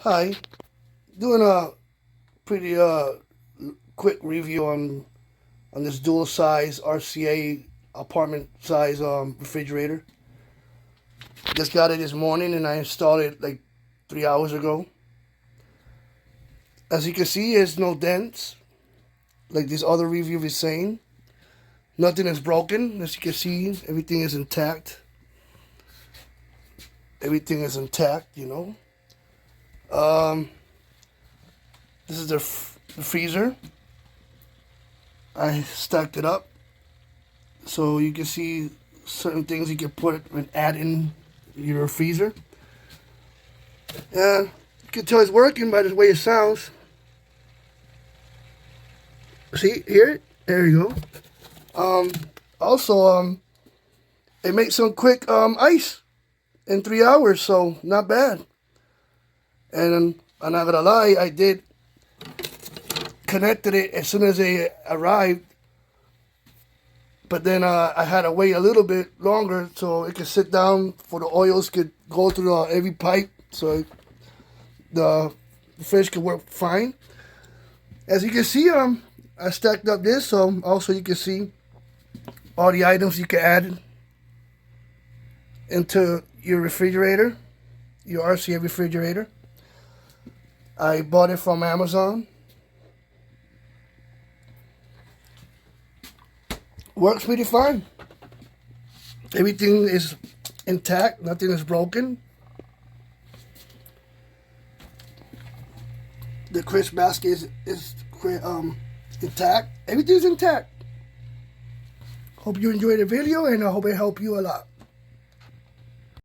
Hi, doing a pretty quick review on this dual size RCA apartment size refrigerator. Just got it this morning and I installed it like 3 hours ago. As you can see, there's no dents like this other review is saying. Nothing is broken. As you can see, everything is intact. Everything is intact, you know. This is the freezer. I stacked it up so you can see certain things you can put and add in your freezer. And you can tell it's working by the way it sounds. See, hear it? There you go. Also, it makes some quick ice in 3 hours, so not bad. And I'm not gonna lie, I did connected it as soon as they arrived, but then I had to wait a little bit longer so it could sit down for the oils could go through every pipe, so the fish could work fine. As you can see, I stacked up this, so also you can see all the items you can add into your refrigerator, your RCA refrigerator. I bought it from Amazon. Works pretty fine. Everything is intact. Nothing is broken. The crisp basket is intact. Everything's intact. Hope you enjoyed the video, and I hope it helped you a lot.